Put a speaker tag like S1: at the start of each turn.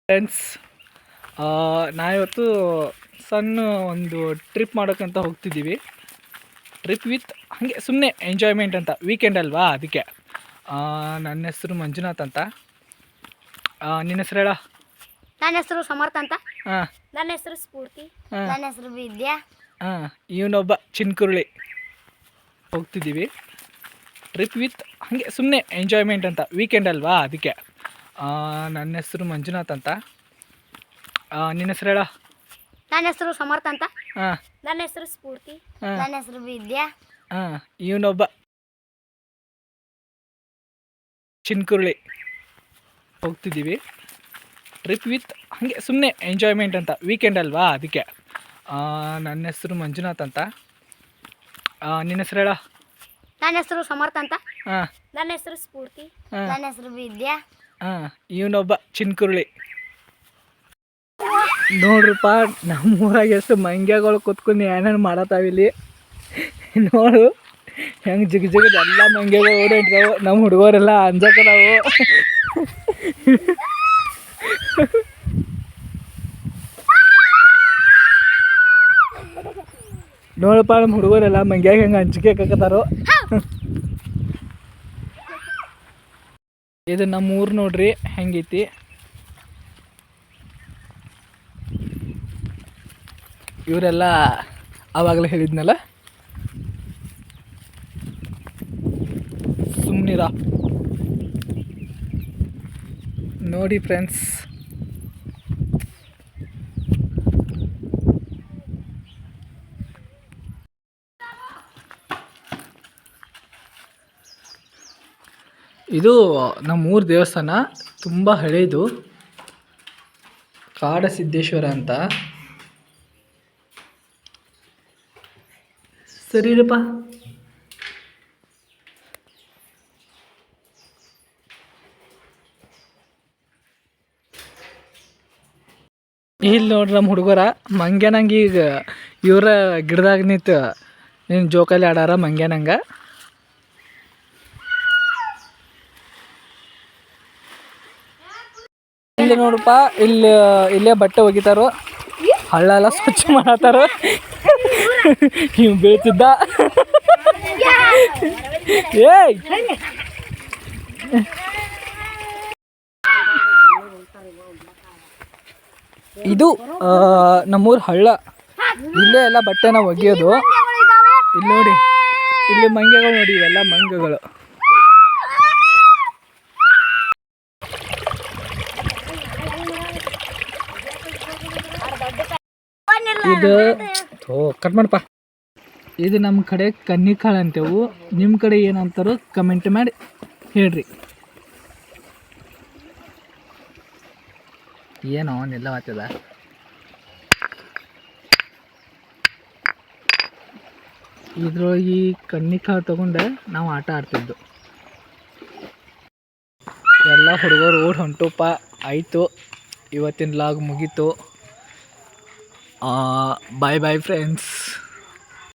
S1: Friends, ನಾವಿವತ್ತು ಸಣ್ಣ ಒಂದು ಟ್ರಿಪ್ ಮಾಡೋಕ್ಕಂತ ಹೋಗ್ತಿದ್ದೀವಿ. ಟ್ರಿಪ್ ವಿತ್ ಹಾಗೆ ಸುಮ್ಮನೆ ಎಂಜಾಯ್ಮೆಂಟ್ ಅಂತ, ವೀಕೆಂಡ್ ಅಲ್ವಾ ಅದಕ್ಕೆ. ನನ್ನ ಹೆಸರು ಮಂಜುನಾಥ್ ಅಂತ. ನಿನ್ನ ಹೆಸರು ಹೇಳ?
S2: ನನ್ನ ಹೆಸರು ಸಮರ್ಥ ಅಂತ.
S1: ಹಾಂ.
S2: ನನ್ನ ಹೆಸರು ಸ್ಫೂರ್ತಿ. ನನ್ನ ಹೆಸರು ವಿದ್ಯಾ.
S1: ಇವನೊಬ್ಬ ಚಿನ್ಕುರುಳಿ. ಹೋಗ್ತಿದ್ದೀವಿ ಟ್ರಿಪ್ ವಿತ್ ಹಾಗೆ ಸುಮ್ಮನೆ ಎಂಜಾಯ್ಮೆಂಟ್ ಅಂತ, ವೀಕೆಂಡ್ ಅಲ್ವಾ ಅದಕ್ಕೆ. ನನ್ನ ಹೆಸರು ಮಂಜುನಾಥ್ ಅಂತ. ನಿನ್ನ ಹೆಸರು ಹೇಳ?
S2: ನನ್ನ ಹೆಸರು ಸಮರ್ಥ ಅಂತ.
S1: ಹಾಂ.
S2: ನನ್ನ ಹೆಸರು ಸ್ಫೂರ್ತಿ. ನನ್ನ ಹೆಸರು ವಿದ್ಯಾ.
S1: ಇವನೊಬ್ಬ ಚಿನ್ಕುರುಳಿ. ಹೋಗ್ತಿದ್ದೀವಿ ಟ್ರಿಪ್ ವಿತ್ ಹಾಗೆ ಸುಮ್ಮನೆ ಎಂಜಾಯ್ಮೆಂಟ್ ಅಂತ, ವೀಕೆಂಡ್ ಅಲ್ವಾ ಅದಕ್ಕೆ. ನನ್ನ ಹೆಸರು ಮಂಜುನಾಥ್ ಅಂತ. ನಿನ್ನ ಹೆಸರು ಹೇಳ?
S2: ನನ್ನ ಹೆಸರು ಸಮರ್ಥ ಅಂತ.
S1: ಹಾಂ.
S2: ನನ್ನ ಹೆಸರು ಸ್ಫೂರ್ತಿ. ನನ್ನ ಹೆಸರು ವಿದ್ಯಾ.
S1: ಇವನೊಬ್ಬ ಚಿನ್ಕುರುಳಿ. ನೋಡ್ರಪ್ಪ, ನಮ್ಮೂರಾಗ ಎಷ್ಟು ಮಂಗ್ಯಗಳು ಕೂತ್ಕೊಂಡು ಏನೇನು ಮಾಡತ್ತಾವಿಲ್ಲಿ ನೋಡು. ಹೆಂಗೆ ಜಿಗಜಿಗದ ಎಲ್ಲ ಮಂಗ್ಯಗಳು ಓಡಾಡ್ತಾವೆ. ನಮ್ಮ ಹುಡುಗರೆಲ್ಲ ಅಂಜಕದಾವು. ನೋಡಪ್ಪ, ನಮ್ಮ ಹುಡುಗರೆಲ್ಲ ಮಂಗ್ಯಾಗ ಹೆಂಗೆ ಅಂಜಿಕೆ ಹಾಕತ್ತಾರೋ. ಇದು ನಮ್ಮ ಊರು ನೋಡ್ರಿ ಹೆಂಗೈತಿ. ಇವರೆಲ್ಲ ಆವಾಗಲೇ ಹೇಳಿದ್ನಲ್ಲ, ಸುಮ್ಮನಿರ. ನೋಡಿ ಫ್ರೆಂಡ್ಸ್, ಇದು ನಮ್ಮೂರು ದೇವಸ್ಥಾನ, ತುಂಬ ಹಳೇದು. ಕಾಡಸಿದ್ದೇಶ್ವರ ಅಂತ. ಸರಿರಪ್ಪ. ಇಲ್ಲಿ ನೋಡ್ರಿ ನಮ್ಮ ಹುಡುಗರ ಮಂಗ್ಯನಂಗೆ ಈಗ ಇವರ ಗಿಡದಾಗ ನಿಂತು ನೀನು ಜೋಕಾಲಿ ಆಡಾರ ಮಂಗ್ಯನಂಗೆ. ಇಲ್ಲಿ ನೋಡಪ್ಪ, ಇಲ್ಲೇ ಬಟ್ಟೆ ಒಗಿತಾರೋ, ಹಳ್ಳ ಎಲ್ಲ ಸ್ವಚ್ಛ ಮಾಡತ್ತಾರೋ. ಇವ್ ಬೀಳ್ತಿದ್ದ. ಏಯ್, ಇದು ನಮ್ಮೂರು ಹಳ್ಳ. ಇಲ್ಲೇ ಎಲ್ಲ ಬಟ್ಟೆನ ಒಗೆಯೋದು. ಇಲ್ಲಿ ನೋಡಿ, ಇಲ್ಲಿ ಮಂಗ್ಯಗಳು ನೋಡಿ, ಇವೆಲ್ಲ ಮಂಗಗಳು. ಇದು ಕಟ್ ಮಾಡಪ್ಪ. ಇದು ನಮ್ಮ ಕಡೆ ಕನ್ನಿಕಾಳು ಅಂತೇವು. ನಿಮ್ಮ ಕಡೆ ಏನಂತಾರೋ ಕಮೆಂಟ್ ಮಾಡಿ ಹೇಳ್ರಿ. ಏನೋ ನಿಲ್ಲ ಮಾತದ. ಇದ್ರೊಳಗೆ ಈ ಕನ್ನಿಕಾಳು ತಗೊಂಡೆ ನಾವು ಆಟ ಆಡ್ತಿದ್ದು. ಎಲ್ಲ ಹುಡುಗರು ಓಡ್ ಹೊಂಟುಪ್ಪ. ಆಯಿತು, ಇವತ್ತಿನ ಲಾಗ್ ಮುಗೀತು. ಬಾಯ್ ಬಾಯ್ ಫ್ರೆಂಡ್ಸ್.